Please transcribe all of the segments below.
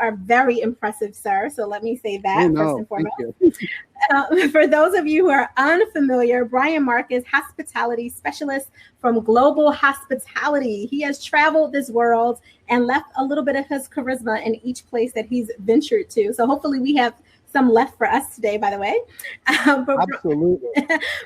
are very impressive, sir. So let me say that first and foremost. Thank you. For those of you who are unfamiliar, Brian Marcus, hospitality specialist from Global Hospitality. He has traveled this world and left a little bit of his charisma in each place that he's ventured to. So hopefully we have some left for us today, by the way. Absolutely.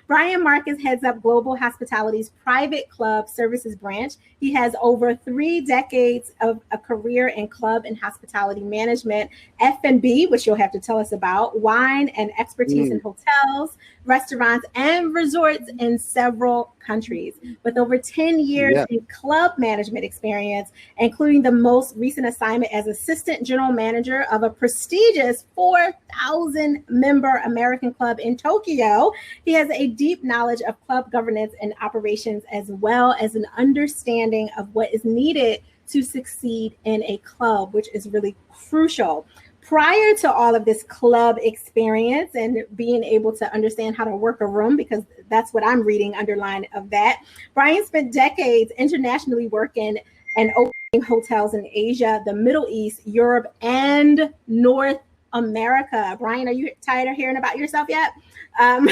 Brian Marcus heads up Global Hospitality's private club services branch. He has over 3 decades of a career in club and hospitality management, F&B, which you'll have to tell us about, wine and expertise in hotels, restaurants, and resorts in several countries. With over 10 years in club management experience, including the most recent assignment as assistant general manager of a prestigious 4,000 member American club in Tokyo, he has a deep knowledge of club governance and operations, as well as an understanding of what is needed to succeed in a club, which is really crucial. Prior to all of this club experience and being able to understand how to work a room, because that's what I'm reading underline of that, Brian spent decades internationally working and opening hotels in Asia, the Middle East, Europe, and North America. Brian, are you tired of hearing about yourself yet? Yep.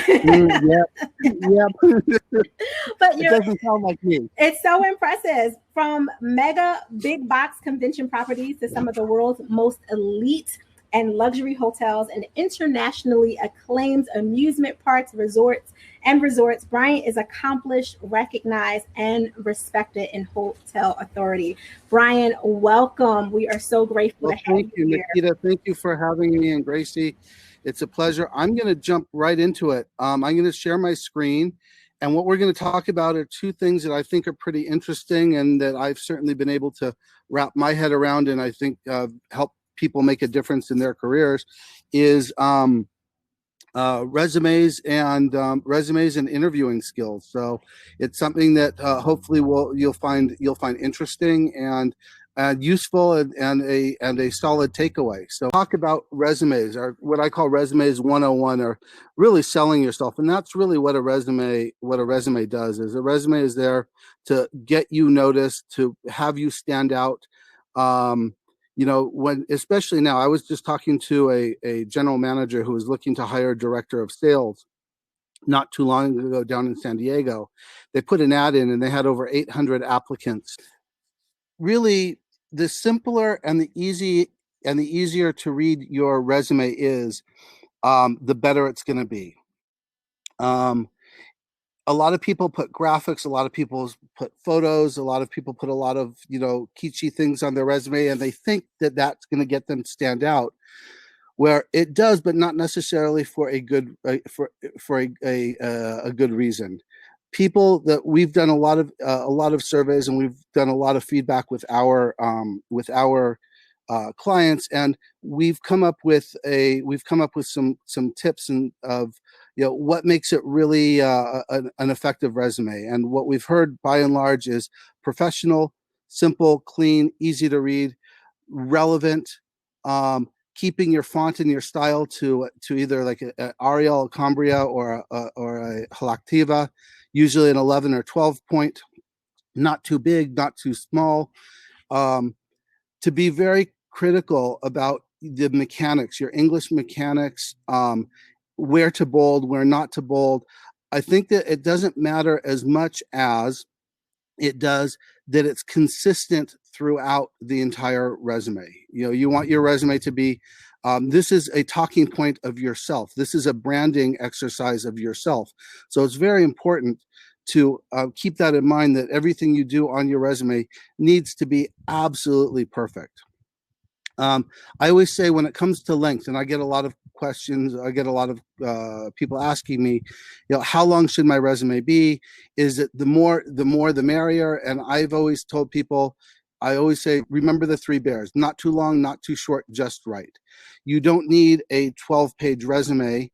But it doesn't sound like me. It's so impressive. From mega big box convention properties to some of the world's most elite and luxury hotels and internationally acclaimed amusement parks, resorts. Brian is accomplished, recognized, and respected in hotel authority. Brian, welcome. We are so grateful to have you here. Nikita. Thank you for having me, and Gracie. It's a pleasure. I'm going to jump right into it. I'm going to share my screen. And what we're going to talk about are 2 things that I think are pretty interesting and that I've certainly been able to wrap my head around, and I think help people make a difference in their careers, is resumes and interviewing skills. So it's something that hopefully you'll find interesting and useful and a solid takeaway. So talk about resumes, or what I call resumes 101, or really selling yourself. And that's really what a resume does. Is a resume is there to get you noticed, to have you stand out. When, especially now, I was just talking to a general manager who was looking to hire a director of sales not too long ago down in San Diego. They put an ad in and they had over 800 applicants. Really, the simpler and the easier to read your resume is, the better it's going to be. A lot of people put graphics, a lot of people put photos, a lot of people put a lot of, kitschy things on their resume, and they think that that's going to get them to stand out, where it does, but not necessarily for a good a good reason. People that we've done a lot of surveys, and we've done a lot of feedback with our clients, and we've come up with some tips and of what makes it really an effective resume. And what we've heard by and large is professional, simple, clean, easy to read, relevant, keeping your font and your style to either like a Arial, a Cambria, or a Halactiva, usually an 11 or 12 point, not too big, not too small. To be very critical about the mechanics, your English mechanics, where to bold, where not to bold. I think that it doesn't matter as much as it does that it's consistent throughout the entire resume. You want your resume to be, this is a talking point of yourself. This is a branding exercise of yourself. So it's very important to keep that in mind, that everything you do on your resume needs to be absolutely perfect. I always say, when it comes to length, and I get a lot of questions, I get a lot of people asking me, how long should my resume be? Is it the more the merrier? And I've always told people, I always say, remember the 3 bears: not too long, not too short, just right. You don't need a 12-page resume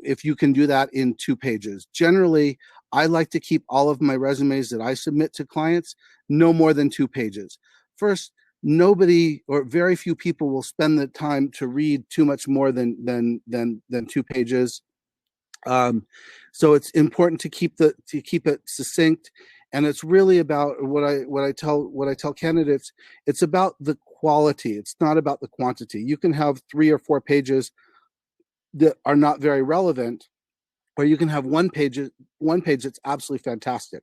if you can do that in 2 pages. Generally, I like to keep all of my resumes that I submit to clients no more than 2 pages. First, nobody or very few people will spend the time to read too much more than 2 pages. So it's important to keep it succinct, and it's really about what I tell candidates. It's about the quality. It's not about the quantity. You can have 3 or 4 pages that are not very relevant, or you can have one page that's absolutely fantastic.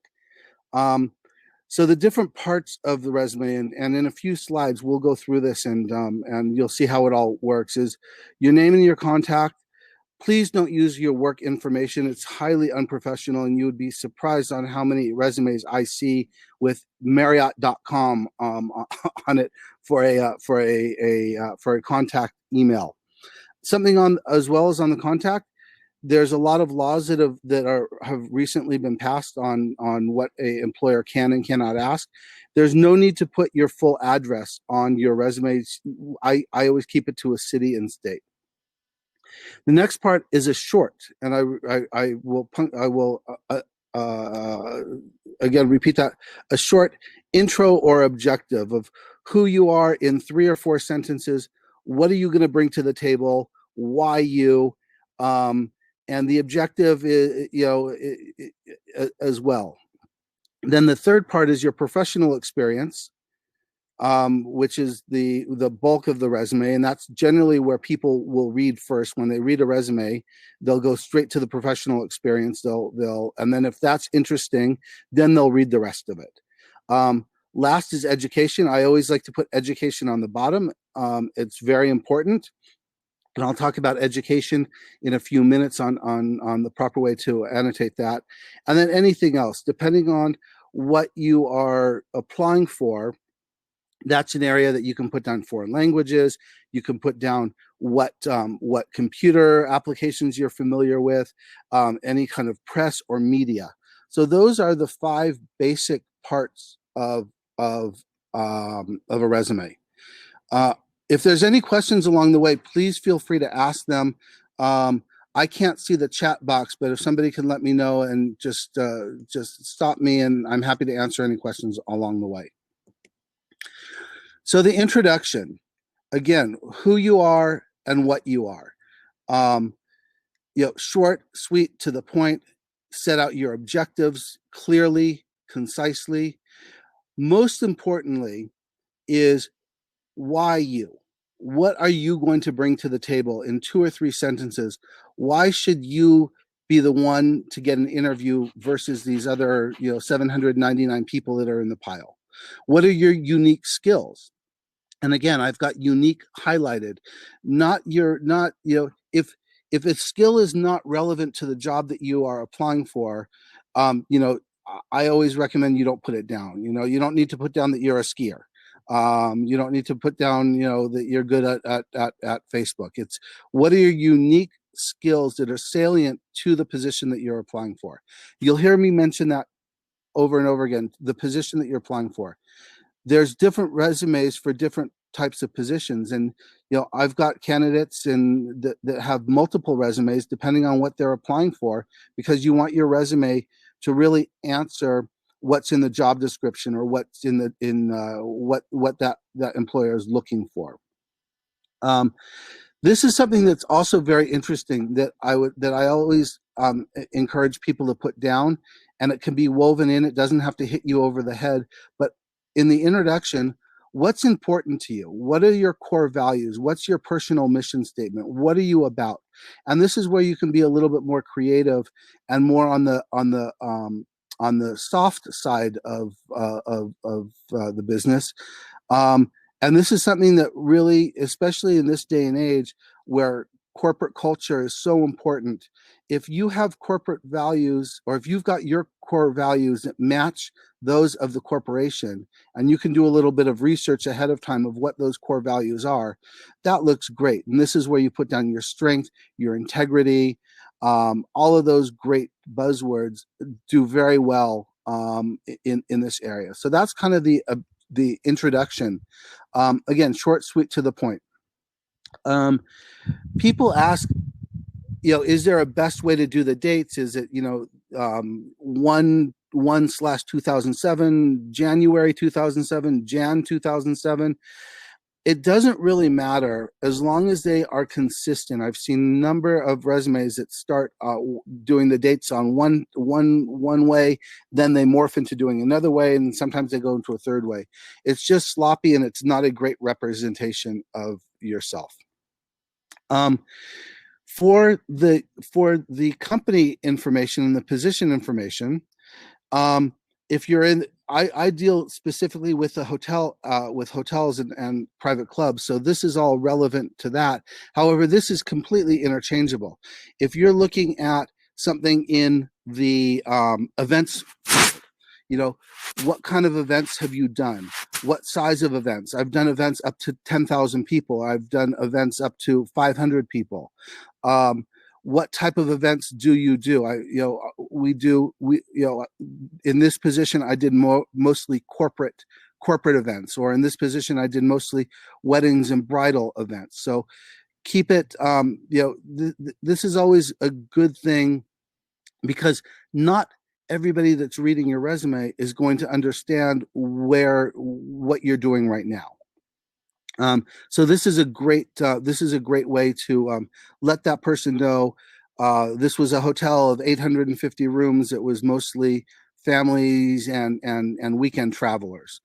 So the different parts of the resume, and in a few slides, we'll go through this, and you'll see how it all works, is your name and your contact. Please don't use your work information. It's highly unprofessional, and you would be surprised on how many resumes I see with Marriott.com on it for a contact email. Something on, as well as on the contact, there's a lot of laws that have recently been passed on what a employer can and cannot ask. There's no need to put your full address on your resumes. I always keep it to a city and state. The next part is a short, and I will again repeat that: a short intro or objective of who you are in 3 or 4 sentences. What are you going to bring to the table? Why you? And the objective is, as well. Then the third part is your professional experience, which is the bulk of the resume, and that's generally where people will read first. When they read a resume, they'll go straight to the professional experience. And then if that's interesting, then they'll read the rest of it. Last is education. I always like to put education on the bottom. It's very important. And I'll talk about education in a few minutes on the proper way to annotate that. And then anything else, depending on what you are applying for, that's an area that you can put down foreign languages. You can put down what computer applications you're familiar with, any kind of press or media. So those are the 5 basic parts of a resume. If there's any questions along the way, please feel free to ask them. I can't see the chat box, but if somebody can let me know and just stop me, and I'm happy to answer any questions along the way. So the introduction, again, who you are and what you are. Short, sweet, to the point. Set out your objectives clearly, concisely. Most importantly is why you. What are you going to bring to the table in 2 or 3 sentences? Why should you be the one to get an interview versus these other 799 people that are in the pile? What are your unique skills? And again, I've got unique highlighted. If a skill is not relevant to the job that you are applying for, I always recommend you don't put it down. You don't need to put down that you're a skier. You don't need to put down, that you're good at Facebook. It's what are your unique skills that are salient to the position that you're applying for. You'll hear me mention that over and over again, the position that you're applying for. There's different resumes for different types of positions. And, I've got candidates that have multiple resumes depending on what they're applying for, because you want your resume to really answer what's in the job description or what's what that employer is looking for. This is something that's also very interesting that I always encourage people to put down, and it can be woven in. It doesn't have to hit you over the head, but in the introduction, what's important to you? What are your core values? What's your personal mission statement? What are you about? And this is where you can be a little bit more creative and more on the soft side of the business. And this is something that really, especially in this day and age where corporate culture is so important, if you have corporate values, or if you've got your core values that match those of the corporation, and you can do a little bit of research ahead of time of what those core values are, that looks great. And this is where you put down your strength, your integrity, all of those great buzzwords do very well in this area. So that's kind of the introduction. Again, short, sweet, to the point. People ask, is there a best way to do the dates? Is it 1/1/2007, January 2007, Jan 2007? it doesn't really matter as long as they are consistent. I've seen a number of resumes that start doing the dates on one way, then they morph into doing another way, and sometimes they go into a third way. It's just sloppy, and it's not a great representation of yourself. For the company information and the position information, if you're in, I deal specifically with the hotel, with hotels and private clubs, so this is all relevant to that. However, this is completely interchangeable. If you're looking at something in the events, you know, what kind of events have you done? What size of events? I've done events up to 10,000 people. I've done events up to 500 people. What type of events do you do? In this position, I did mostly corporate events, or in this position, I did mostly weddings and bridal events. So keep it, this is always a good thing, because not everybody that's reading your resume is going to understand what you're doing right now. So this is a great way to let that person know this was a hotel of 850 rooms. It was mostly families and weekend travelers.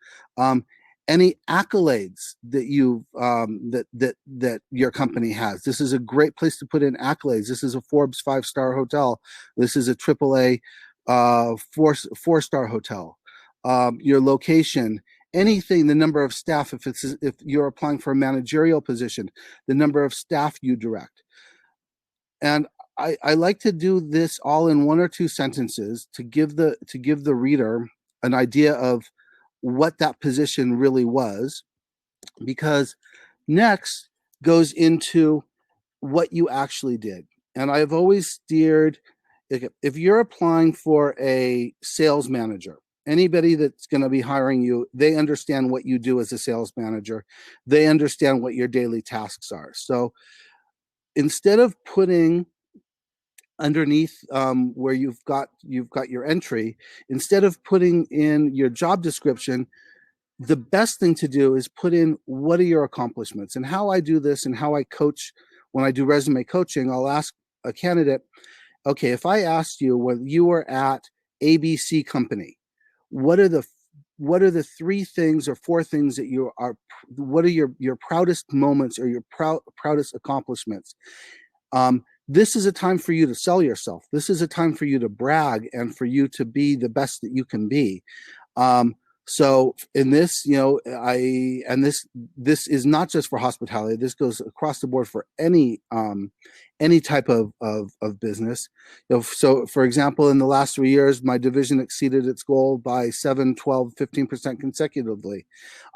Any accolades that you that your company has. This is a great place to put in accolades. This is a Forbes 5-star hotel. This is a AAA 4-star hotel. Your location. Anything, the number of staff, if you're applying for a managerial position, the number of staff you direct. And I like to do this all in 1 or 2 sentences to give the reader an idea of what that position really was, because next goes into what you actually did. And I've always steered, if you're applying for a sales manager, anybody that's going to be hiring you, they understand what you do as a sales manager. They understand what your daily tasks are. So instead of putting underneath where you've got your entry, instead of putting in your job description, the best thing to do is put in what are your accomplishments. And how I do this and how I coach, when I do resume coaching, I'll ask a candidate, okay, if I asked you when you were at ABC company, what are the 3 things or 4 things that you are, what are your proudest moments or your proudest accomplishments? This is a time for you to sell yourself. This is a time for you to brag and for you to be the best that you can be. So in this, this is not just for hospitality. This goes across the board for any type of business. So for example, in the last 3 years, my division exceeded its goal by 7, 12, 15% consecutively.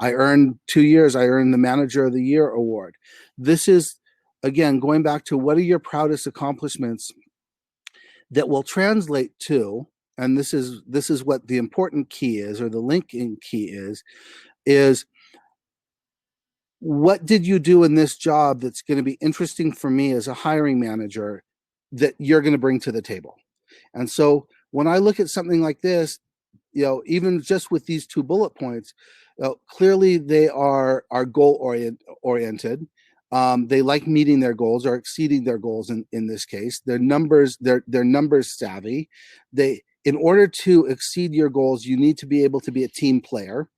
2 years, I earned the Manager of the Year award. This is, again, going back to what are your proudest accomplishments that will translate to, and this is what the important key is, or the linking key is what did you do in this job that's going to be interesting for me as a hiring manager that you're going to bring to the table? And so when I look at something like this, even just with these 2 bullet points, clearly they are goal oriented. They like meeting their goals or exceeding their goals in this case. They're numbers savvy. In order to exceed your goals, you need to be able to be a team player.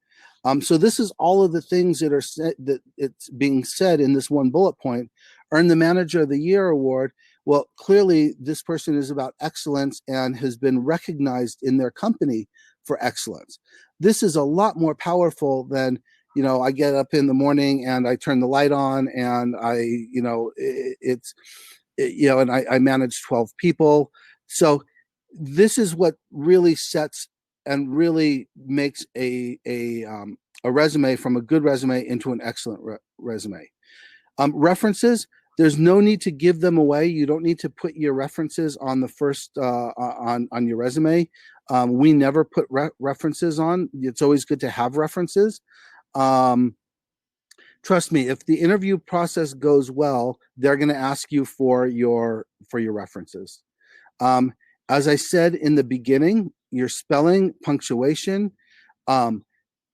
So this is all of the things that are that it's being said in this 1 bullet point. Earn the Manager of the Year award. Well, clearly this person is about excellence and has been recognized in their company for excellence. This is a lot more powerful than, I get up in the morning and I turn the light on and I manage 12 people. So this is what really sets and really makes a resume from a good resume into an excellent resume. References, there's no need to give them away. You don't need to put your references on the first on your resume. We never put references on. It's always good to have references. Trust me, if the interview process goes well, they're going to ask you for your references. As I said in the beginning, your spelling, punctuation,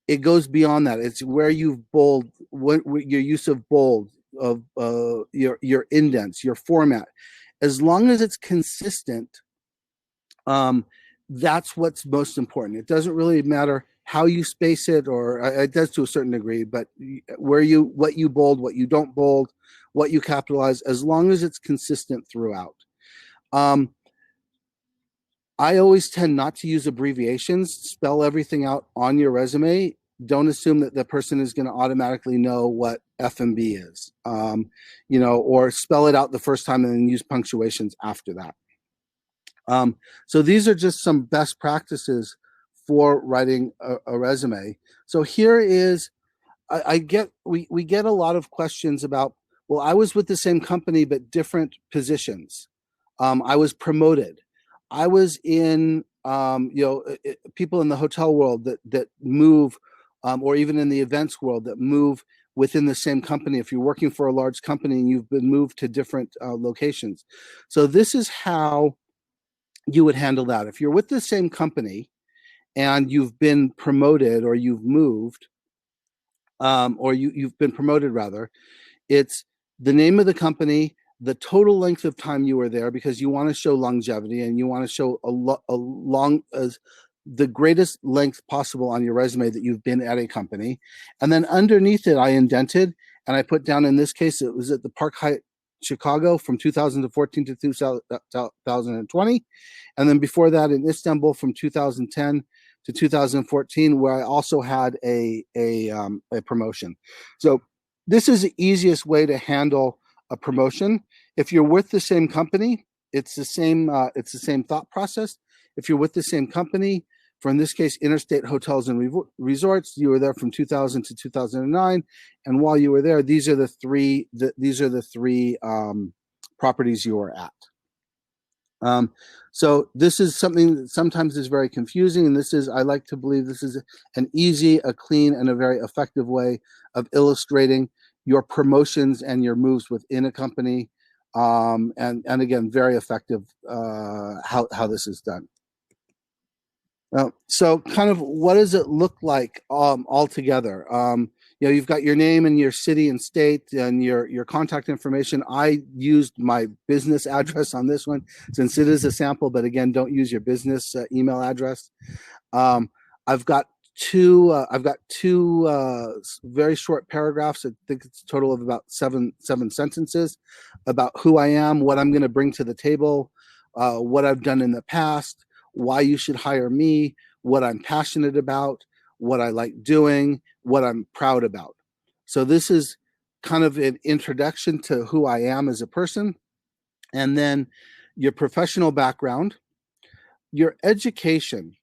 it goes beyond that. It's where you've bold, what your use of bold, of your indents, your format. As long as it's consistent, that's what's most important. It doesn't really matter how you space it, or it does to a certain degree, but what you bold, what you don't bold, what you capitalize, as long as it's consistent throughout. I always tend not to use abbreviations. Spell everything out on your resume. Don't assume that the person is going to automatically know what F&B is, or spell it out the first time and then use punctuations after that. So these are just some best practices for writing a resume. So here is, we get a lot of questions about, well, I was with the same company but different positions. I was promoted. I was in, people in the hotel world that move, or even in the events world that move within the same company. If you're working for a large company and you've been moved to different locations. So this is how you would handle that. If you're with the same company and you've been promoted, or you've moved, or you've been promoted rather, it's the name of the company, the total length of time you were there, because you want to show longevity and you want to show the greatest length possible on your resume that you've been at a company. And then underneath it, I indented and I put down, in this case, it was at the Park Hyatt Chicago from 2014 to 2020. And then before that in Istanbul from 2010 to 2014, where I also had a promotion. So this is the easiest way to handle a promotion. If you're with the same company, it's the same thought process. If you're with the same company, for in this case, Interstate Hotels and Resorts, you were there from 2000 to 2009, and while you were there, these are the three properties you were at. So this is something that sometimes is very confusing, and I like to believe this is an easy, a clean, and a very effective way of illustrating your promotions and your moves within a company, and again, very effective how this is done. So kind of what does it look like altogether? You've got your name and your city and state and your contact information. I used my business address on this one since it is a sample, but again, don't use your business email address. I've got two very short paragraphs. I think it's a total of about seven sentences about who I am, what I'm going to bring to the table, what I've done in the past, why you should hire me, what I'm passionate about, what I like doing, what I'm proud about. So this is kind of an introduction to who I am as a person. And then your professional background, your education.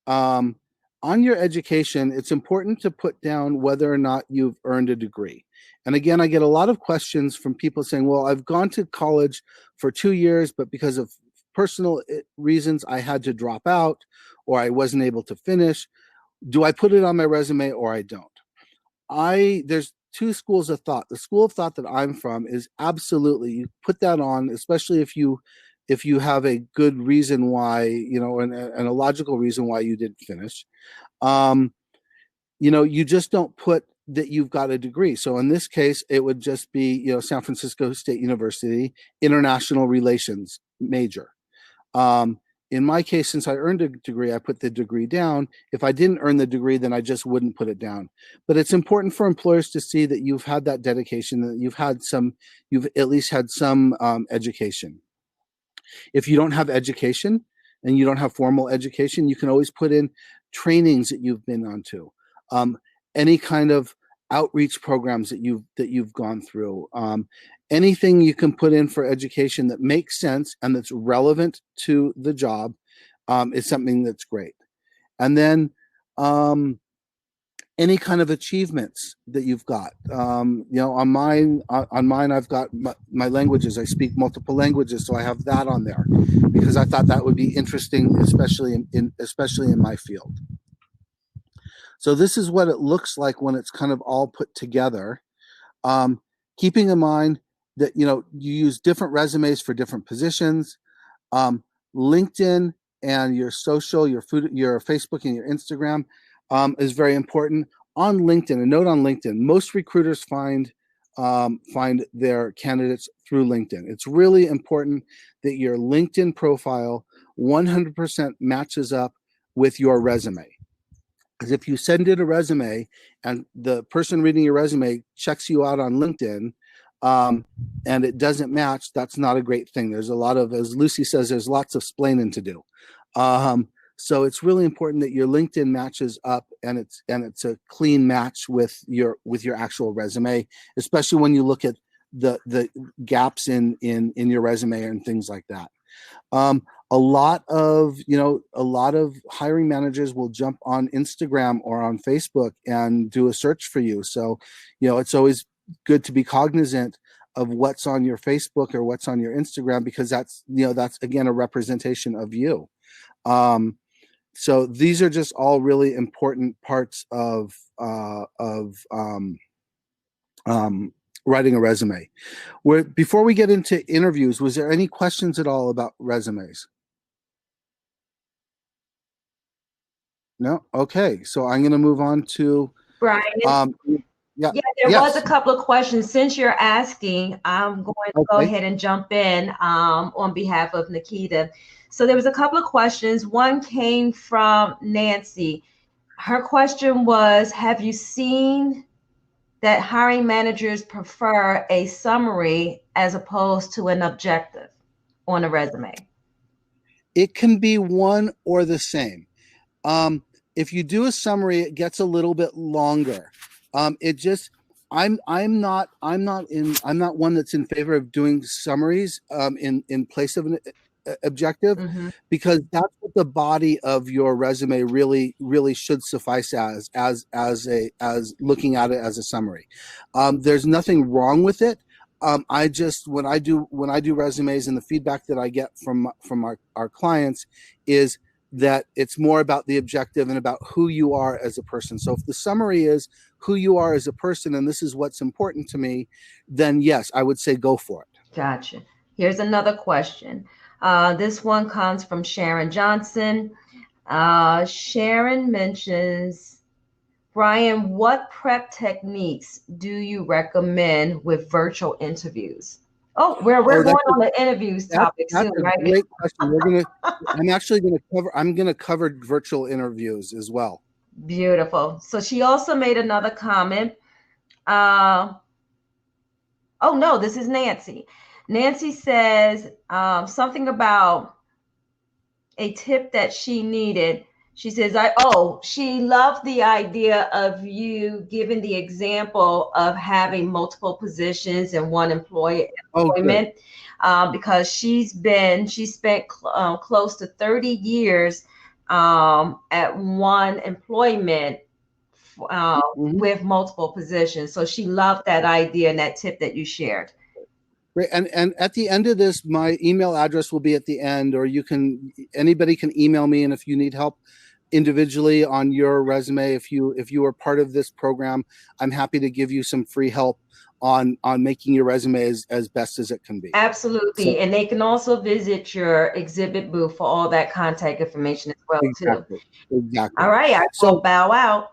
On your education, it's important to put down whether or not you've earned a degree. And again, I get a lot of questions from people saying, well, I've gone to college for 2 years, but because of personal reasons, I had to drop out, or I wasn't able to finish. Do I put it on my resume or I don't? There's two schools of thought. The school of thought that I'm from is absolutely, you put that on, especially if you have a good reason why, and a logical reason why you didn't finish. You just don't put that you've got a degree. So in this case, it would just be, San Francisco State University, international relations major. In my case, since I earned a degree, I put the degree down. If I didn't earn the degree, then I just wouldn't put it down. But it's important for employers to see that you've had that dedication, that you've at least had some education. If you don't have education and you don't have formal education, you can always put in trainings that you've been onto, any kind of outreach programs that you've gone through. Anything you can put in for education that makes sense and that's relevant to the job is something that's great. And then any kind of achievements that you've got. On mine, I've got my languages. I speak multiple languages, so I have that on there because I thought that would be interesting, especially in my field. So this is what it looks like when it's kind of all put together. Keeping in mind that you use different resumes for different positions. LinkedIn and your social, your Facebook and your Instagram, is very important. On LinkedIn, a note on LinkedIn, most recruiters find their candidates through LinkedIn. It's really important that your LinkedIn profile 100% matches up with your resume. Because if you send in a resume and the person reading your resume checks you out on LinkedIn, and it doesn't match, that's not a great thing. There's a lot of, as Lucy says, there's lots of splaining to do. So it's really important that your LinkedIn matches up and it's a clean match with your actual resume, especially when you look at the gaps in your resume and things like that. A lot of hiring managers will jump on Instagram or on Facebook and do a search for you. So, it's always good to be cognizant of what's on your Facebook or what's on your Instagram, because that's again a representation of you. So these are just all really important parts of writing a resume. Before we get into interviews, was there any questions at all about resumes? No? Okay, so I'm going to move on to Brian. Yeah, there was a couple of questions. Since you're asking, I'm going to go ahead and jump in on behalf of Nikita. So there was a couple of questions. One came from Nancy. Her question was, have you seen that hiring managers prefer a summary as opposed to an objective on a resume? It can be one or the same. If you do a summary, it gets a little bit longer. I'm not one that's in favor of doing summaries in place of an objective, because that's what the body of your resume really should suffice as looking at it as a summary. There's nothing wrong with it. When I do resumes, and the feedback that I get from our clients is that it's more about the objective and about who you are as a person. So if the summary is who you are as a person and this is what's important to me, then yes, I would say go for it. Gotcha. Here's another question. This one comes from Sharon Johnson. Sharon mentions, Brian, what prep techniques do you recommend with virtual interviews? Oh, we're going on the interviews topic soon, right? That's a great question. I'm gonna cover virtual interviews as well. Beautiful. So she also made another comment. Oh no, this is Nancy. Nancy says something about a tip that she needed. She says, she loved the idea of you giving the example of having multiple positions in one employment, because she spent close to 30 years at one employment with multiple positions. So she loved that idea and that tip that you shared. Great. And at the end of this, my email address will be at the end, or anybody can email me. And if you need help individually on your resume, if you are part of this program, I'm happy to give you some free help on making your resume as best as it can be. Absolutely. So, and they can also visit your exhibit booth for all that contact information as well, too. Exactly. All right. I will bow out.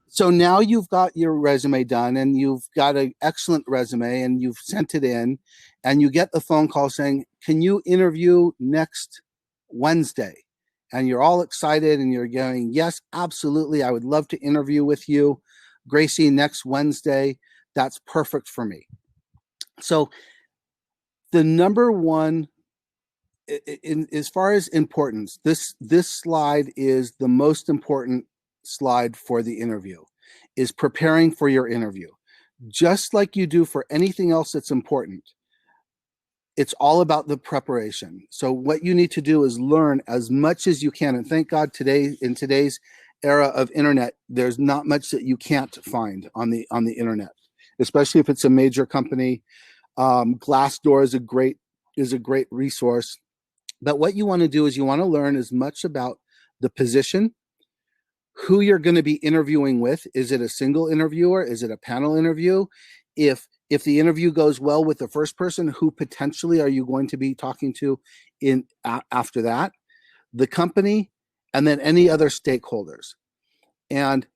So now you've got your resume done and you've got an excellent resume and you've sent it in, and you get the phone call saying, can you interview next Wednesday? And you're all excited and you're going, yes, absolutely. I would love to interview with you, Gracie, next Wednesday. That's perfect for me. So the number one, as far as importance, this slide is the most important slide for the interview, is preparing for your interview. Just like you do for anything else that's important, it's all about the preparation. So what you need to do is learn as much as you can. And thank God in today's era of internet, there's not much that you can't find on the internet, especially if it's a major company. Glassdoor is a great resource. But what you want to do is you want to learn as much about the position, who you're going to be interviewing with. Is it a single interviewer? Is it a panel interview? If the interview goes well with the first person, who potentially are you going to be talking to after that? The company, and then any other stakeholders. And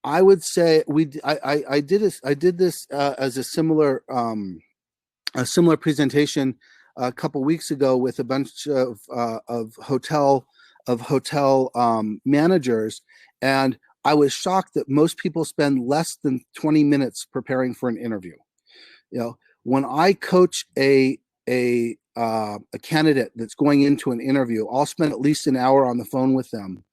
I would say I did this as a similar presentation a couple weeks ago with a bunch of hotel managers, and I was shocked that most people spend less than 20 minutes preparing for an interview. You know, when I coach a candidate that's going into an interview, I'll spend at least an hour on the phone with them,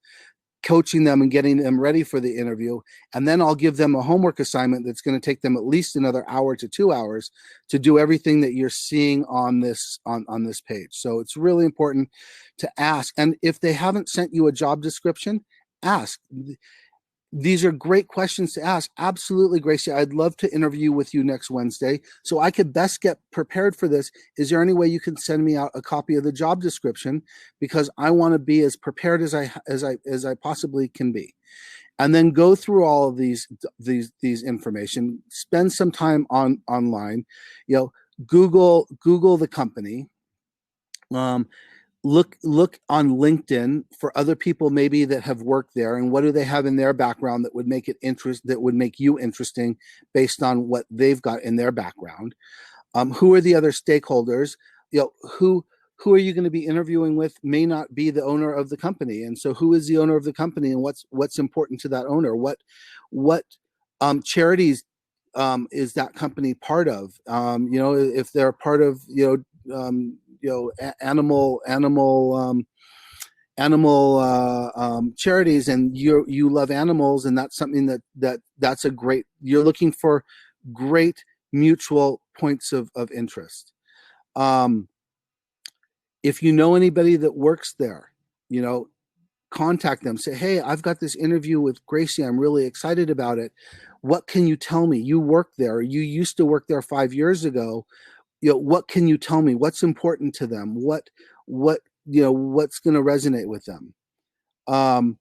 coaching them and getting them ready for the interview. And then I'll give them a homework assignment that's going to take them at least another hour to 2 hours to do everything that you're seeing on this page. So it's really important to ask. And if they haven't sent you a job description, ask. These are great questions to ask. Absolutely, Gracie. I'd love to interview with you next Wednesday so I could best get prepared for this. Is there any way you can send me out a copy of the job description? Because I want to be as prepared as I possibly can be. And then go through all of these information. Spend some time online. You know, Google the company. Look on LinkedIn for other people maybe that have worked there, and what do they have in their background that would make you interesting based on what they've got in their background. Who are the other stakeholders? You know, who are you going to be interviewing with may not be the owner of the company, and so who is the owner of the company, and what's important to that owner? What charities is that company part of? You know, if they're part of animal charities, and you love animals, and that's something that's a great, you're looking for great mutual points of interest. If you know anybody that works there, you know, contact them. Say, hey, I've got this interview with Gracie. I'm really excited about it. What can you tell me? You work there. You used to work there 5 years ago. You know, what can you tell me? What's important to them? What's going to resonate with them? And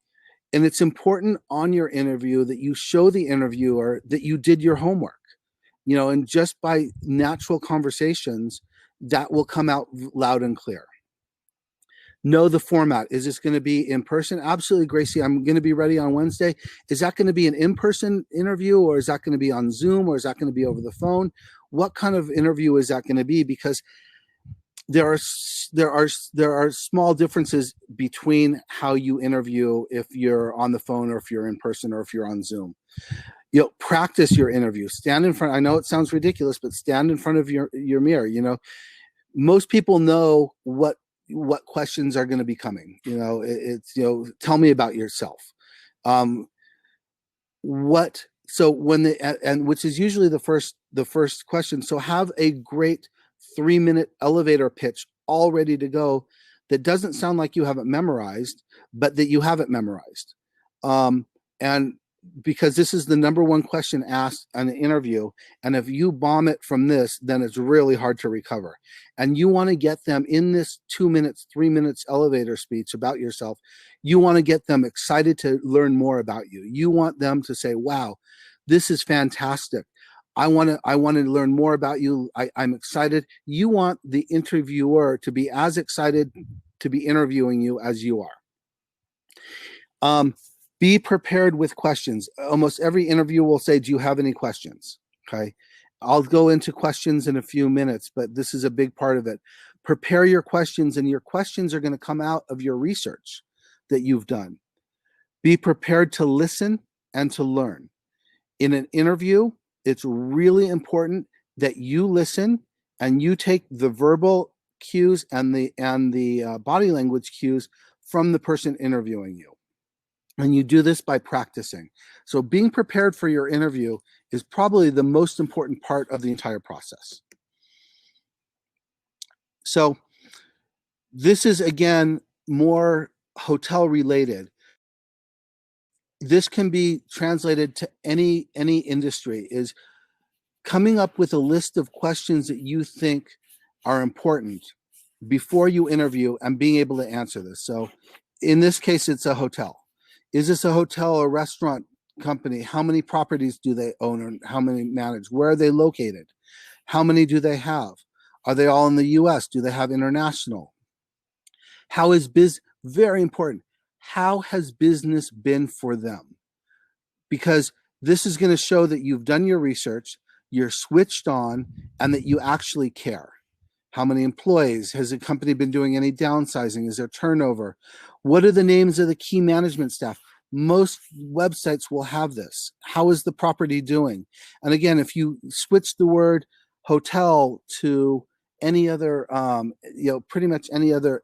it's important on your interview that you show the interviewer that you did your homework, you know, and just by natural conversations, that will come out loud and clear. Know the format. Is this going to be in person? Absolutely, Gracie. I'm going to be ready on Wednesday. Is that going to be an in-person interview, or is that going to be on Zoom, or is that going to be over the phone? What kind of interview is that going to be? Because there are small differences between how you interview if you're on the phone, or if you're in person, or if you're on Zoom. You know, practice your interview. Stand in front. I know it sounds ridiculous, but stand in front of your mirror. You know, most people know what questions are going to be coming. You know, it's, you know, tell me about yourself. So when and which is usually the first question. So have a great 3-minute elevator pitch all ready to go that doesn't sound like you have it memorized, but that you have it memorized. And because this is the #1 question asked on an interview, and if you bomb it from this, then it's really hard to recover. And you want to get them in this 2 minutes, 3 minutes elevator speech about yourself. You want to get them excited to learn more about you. You want them to say, wow, this is fantastic. I want to learn more about you. I'm excited. You want the interviewer to be as excited to be interviewing you as you are. Be prepared with questions. Almost every interview will say, do you have any questions? Okay. I'll go into questions in a few minutes, but this is a big part of it. Prepare your questions, and your questions are going to come out of your research that you've done. Be prepared to listen and to learn. In an interview, it's really important that you listen and you take the verbal cues and the body language cues from the person interviewing you. And you do this by practicing. So being prepared for your interview is probably the most important part of the entire process. So this is, again, more hotel related. This can be translated to any industry, is coming up with a list of questions that you think are important before you interview and being able to answer this. So in this case, it's a hotel. Is this a hotel or restaurant company? How many properties do they own, and how many manage? Where are they located? How many do they have? Are they all in the US? Do they have international? How is very important. How has business been for them? because this is going to show that you've done your research, you're switched on, and that you actually care. How many employees? Has the company been doing any downsizing? Is there turnover? What are the names of the key management staff? Most websites will have this. How is the property doing? And again, if you switch the word hotel to any other, pretty much any other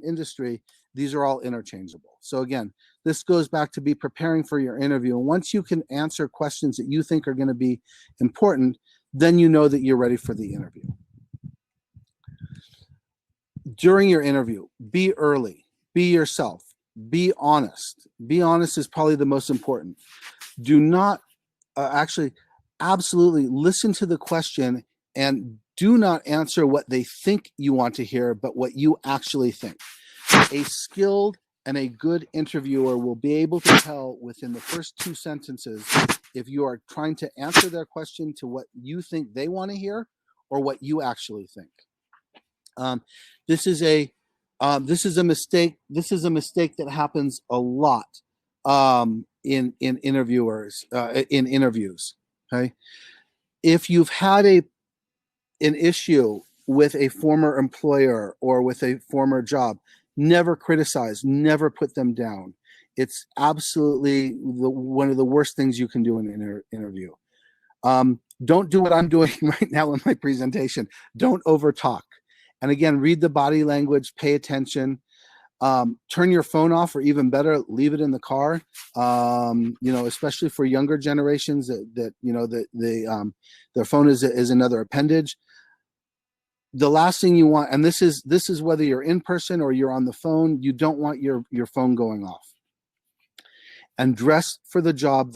industry, these are all interchangeable. So again, this goes back to be preparing for your interview. And once you can answer questions that you think are going to be important, then you know that you're ready for the interview. During your interview, be early, be yourself, be honest. Be honest is probably the most important. Do not absolutely listen to the question and do not answer what they think you want to hear, but what you actually think. A skilled and a good interviewer will be able to tell within the first 2 sentences if you are trying to answer their question to what you think they want to hear or what you actually think. This is a mistake. This is a mistake that happens a lot in interviews. Okay, if you've had an issue with a former employer or with a former job, never criticize, never put them down. It's absolutely one of the worst things you can do in an interview. Don't do what I'm doing right now in my presentation. Don't overtalk. And again, read the body language, pay attention, turn your phone off, or even better, leave it in the car. Especially for younger generations that their phone is another appendage. The last thing you want, and this is whether you're in person or you're on the phone, you don't want your phone going off. And dress for the job.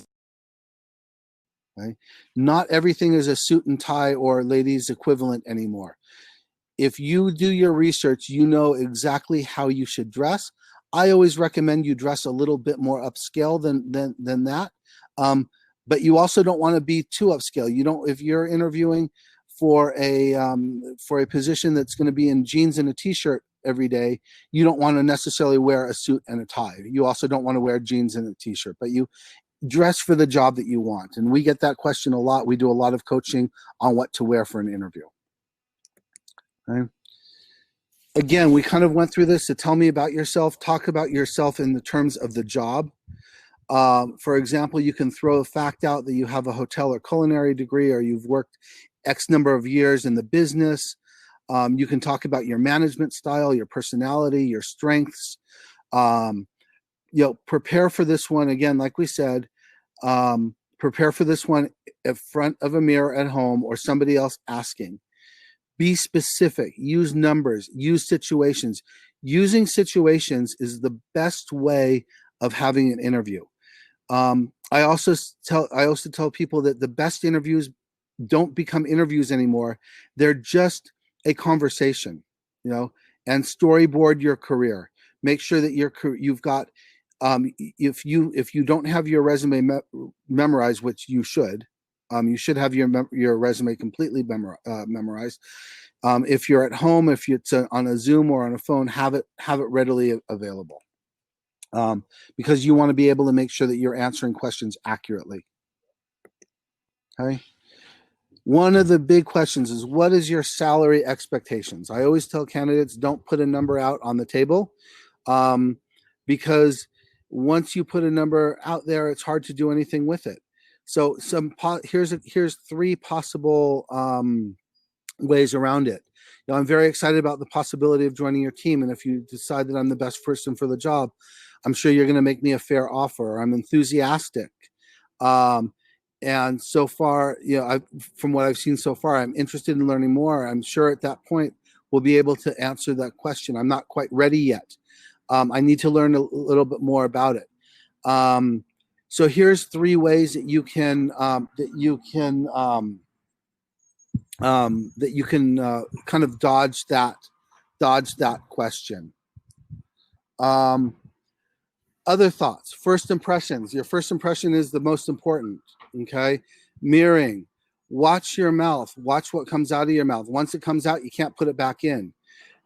Okay? Not everything is a suit and tie or ladies equivalent anymore. If you do your research, you know exactly how you should dress. I always recommend you dress a little bit more upscale than that. But you also don't want to be too upscale. You don't, if you're interviewing for a position that's going to be in jeans and a t-shirt every day, you don't want to necessarily wear a suit and a tie. You also don't want to wear jeans and a t-shirt, but you dress for the job that you want. And we get that question a lot. We do a lot of coaching on what to wear for an interview. Okay. Again, we kind of went through this to tell me about yourself. Talk about yourself in the terms of the job. For example, you can throw a fact out that you have a hotel or culinary degree, or you've worked X number of years in the business. You can talk about your management style, your personality, your strengths. Prepare for this one. Again, like we said, prepare for this one in front of a mirror at home or somebody else asking. Be specific, use numbers, use situations. Using situations is the best way of having an interview. I also tell people that the best interviews don't become interviews anymore. They're just a conversation, and storyboard your career. Make sure that you've got, if you don't have your resume memorized, which you should have your resume completely memorized. If you're at home, if it's on a Zoom or on a phone, have it readily available, because you want to be able to make sure that you're answering questions accurately. Okay. One of the big questions is, what is your salary expectations? I always tell candidates, don't put a number out on the table, because once you put a number out there, it's hard to do anything with it. So here's 3 possible ways around it. I'm very excited about the possibility of joining your team, and if you decide that I'm the best person for the job, I'm sure you're going to make me a fair offer. I'm enthusiastic, and so far, from what I've seen so far, I'm interested in learning more. I'm sure at that point we'll be able to answer that question. I'm not quite ready yet. I need to learn a little bit more about it. So here's 3 ways that you can kind of dodge that question. Other thoughts, first impressions. Your first impression is the most important. Okay, mirroring. Watch your mouth. Watch what comes out of your mouth. Once it comes out, you can't put it back in.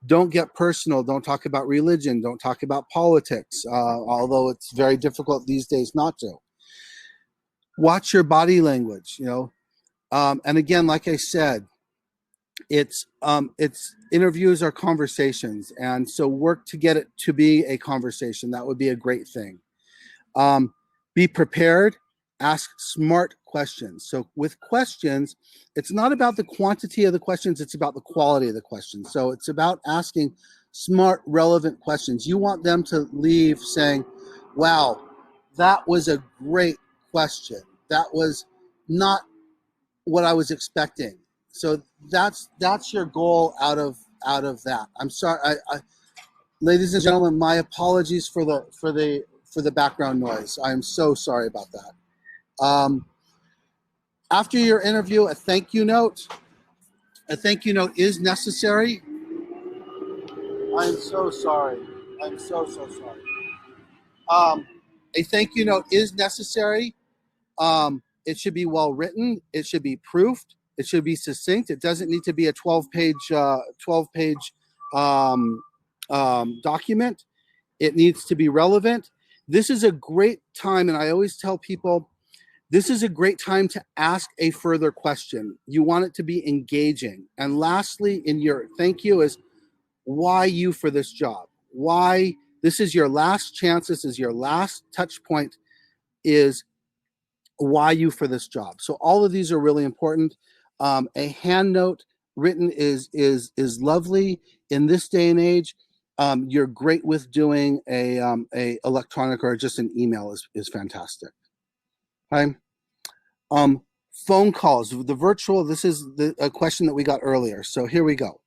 Don't get personal. Don't talk about religion. Don't talk about politics, although it's very difficult these days not to. Watch your body language, you know. And again, like I said, it's interviews are conversations, and so work to get it to be a conversation. That would be a great thing. Be prepared, ask smart questions. So with questions, it's not about the quantity of the questions, it's about the quality of the questions. So it's about asking smart, relevant questions. You want them to leave saying, wow, that was a great question. That was not what I was expecting. So that's your goal out of that. I'm sorry, ladies and gentlemen, my apologies for the background noise. I'm so sorry about that. After your interview, a thank you note. A thank you note is necessary. I'm so sorry. I'm so sorry. A thank you note is necessary. It should be well written. It should be proofed. It should be succinct. It doesn't need to be a 12-page document. It needs to be relevant. This is a great time, and I always tell people, this is a great time to ask a further question. You want it to be engaging. And lastly, in your thank you is, why you for this job? Why? This is your last chance. This is your last touch point, is why you for this job. So all of these are really important. A hand note written is lovely in this day and age. You're great with doing a electronic or just an email is fantastic. Okay. Phone calls, the virtual. This is a question that we got earlier. So here we go.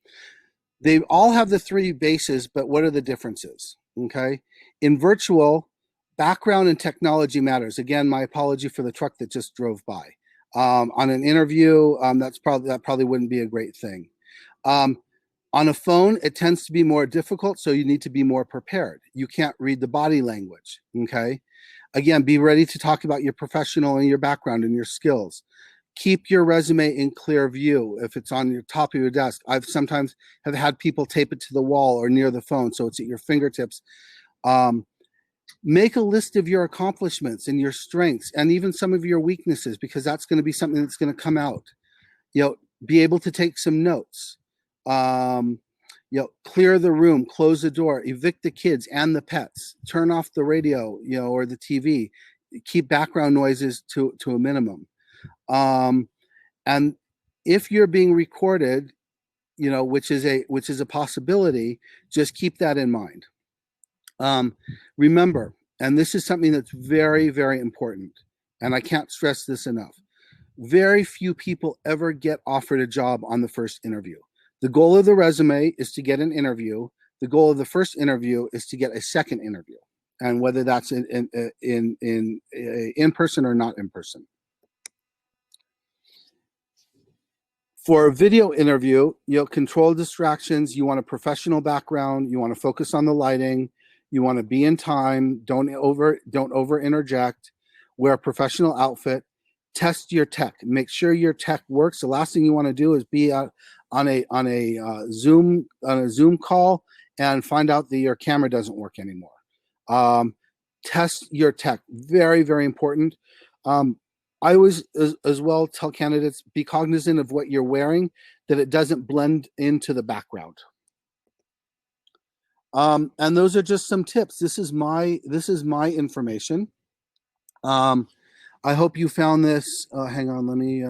They all have the three bases, but what are the differences? Okay. In virtual, background and technology matters. Again, my apology for the truck that just drove by. On an interview, that probably wouldn't be a great thing. On a phone, it tends to be more difficult, so you need to be more prepared. You can't read the body language, okay? Again, be ready to talk about your professional and your background and your skills. Keep your resume in clear view if it's on your top of your desk. I've sometimes have had people tape it to the wall or near the phone, so it's at your fingertips. Make a list of your accomplishments and your strengths and even some of your weaknesses, because that's going to be something that's going to come out. You know, be able to take some notes. You know, clear the room, close the door, evict the kids and the pets, turn off the radio, you know, or the TV, keep background noises to a minimum. And if you're being recorded, you know, which is a possibility, just keep that in mind. Remember, and this is something that's very, very important, and I can't stress this enough, very few people ever get offered a job on the first interview. The goal of the resume is to get an interview. The goal of the first interview is to get a second interview, and whether that's in person or not in person. For a video interview, you'll control distractions. You want a professional background. You want to focus on the lighting. You want to be in time. Don't over interject. Wear a professional outfit. Test your tech. Make sure your tech works. The last thing you want to do is be on a Zoom call and find out that your camera doesn't work anymore. Test your tech. Very, very important. I always as well tell candidates, be cognizant of what you're wearing, that it doesn't blend into the background. And those are just some tips. This is my information. I hope you found this. Hang on, let me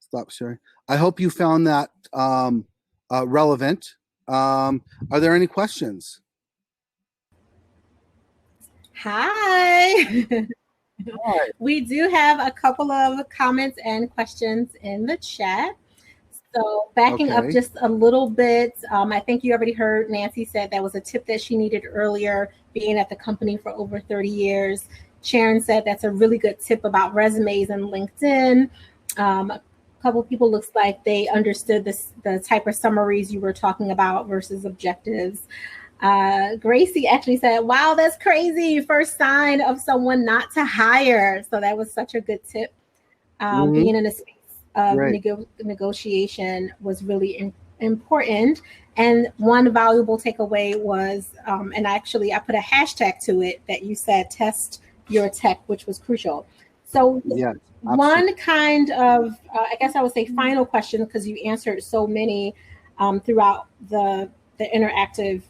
stop sharing. I hope you found that relevant. Are there any questions? Hi. We do have a couple of comments and questions in the chat. So backing up just a little bit, I think you already heard Nancy said that was a tip that she needed earlier, being at the company for over 30 years. Sharon said that's a really good tip about resumes and LinkedIn. A couple of people looks like they understood the type of summaries you were talking about versus objectives. Gracie actually said, wow, that's crazy. First sign of someone not to hire. So that was such a good tip. Being in a space of negotiation was really important. And one valuable takeaway was, and actually I put a hashtag to it that you said, test your tech, which was crucial. So yes, one kind of, I guess I would say final question, because you answered so many throughout the interactive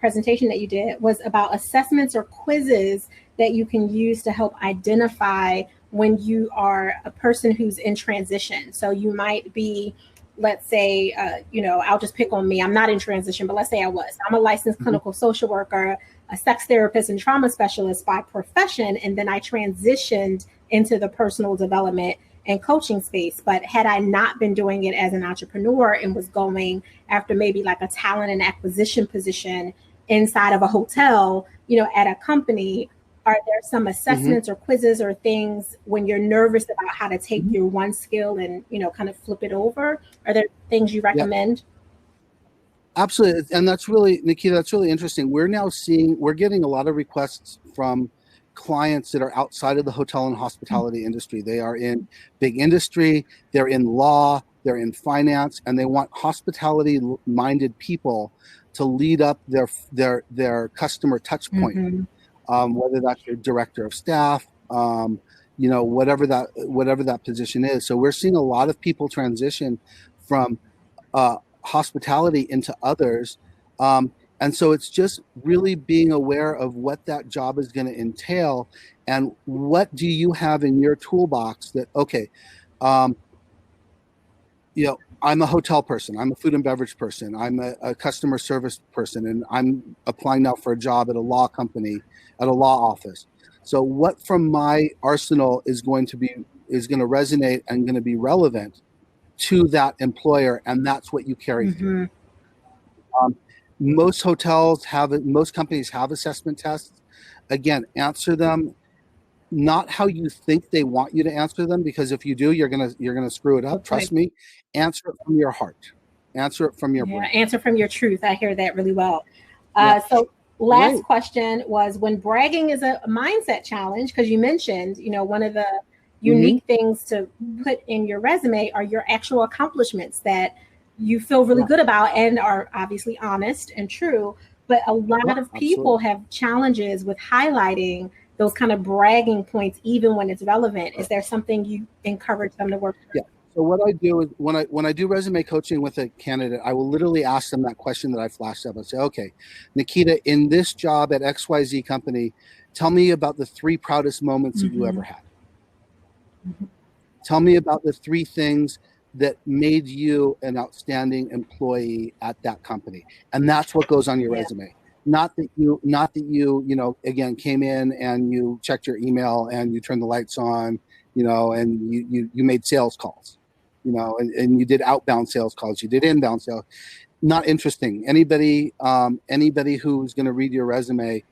presentation that you did, was about assessments or quizzes that you can use to help identify when you are a person who's in transition. So you might be, let's say, I'll just pick on me. I'm not in transition, but let's say I was. I'm a licensed clinical social worker, a sex therapist and trauma specialist by profession, and then I transitioned into the personal development and coaching space. But had I not been doing it as an entrepreneur and was going after maybe like a talent and acquisition position inside of a hotel, at a company, are there some assessments or quizzes or things when you're nervous about how to take your one skill and, kind of flip it over? Are there things you recommend? Absolutely. And that's really, Nikita, that's really interesting. We're getting a lot of requests from clients that are outside of the hotel and hospitality industry. They are in big industry, they're in law, they're in finance, and they want hospitality-minded people to lead up their customer touch point. Whether that's your director of staff, whatever that position is. So we're seeing a lot of people transition from hospitality into others. And so it's just really being aware of what that job is going to entail and what do you have in your toolbox that, okay, I'm a hotel person, I'm a food and beverage person, I'm a customer service person, and I'm applying now for a job at a law company, at a law office. So what from my arsenal is going to resonate and going to be relevant to that employer, and that's what you carry through. Most companies have assessment tests. Again, answer them not how you think they want you to answer them, because if you do, you're gonna screw it up. Trust me. Answer it from your heart. Answer it from your brain. Answer from your truth. I hear that really well. So last question was, when bragging is a mindset challenge, because you mentioned, one of the unique things to put in your resume are your actual accomplishments that you feel really good about and are obviously honest and true. But a lot of people have challenges with highlighting those kind of bragging points, even when it's relevant. Is there something you encourage them to work through? Yeah. So what I do is when I do resume coaching with a candidate, I will literally ask them that question that I flashed up. I say, okay, Nikita, in this job at XYZ company, tell me about the 3 proudest moments that you ever had. Tell me about the 3 things that made you an outstanding employee at that company. And that's what goes on your resume. Not that you again, came in and you checked your email and you turned the lights on, and you made sales calls, and you did outbound sales calls, you did inbound sales. Not interesting. Anybody who's going to read your resume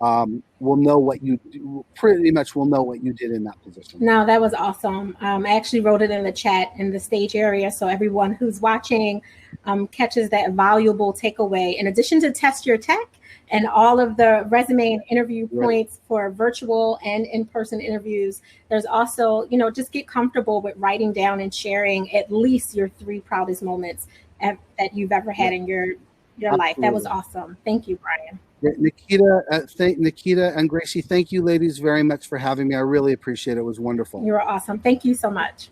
will know what you do, pretty much will know what you did in that position. No, that was awesome. I actually wrote it in the chat in the stage area, so everyone who's watching catches that valuable takeaway. In addition to test your tech and all of the resume and interview points for virtual and in-person interviews, there's also, just get comfortable with writing down and sharing at least your 3 proudest moments that you've ever had in your life. That was awesome. Thank you, Brian. Nikita and Gracie, thank you ladies very much for having me. I really appreciate it. It was wonderful. You were awesome. Thank you so much.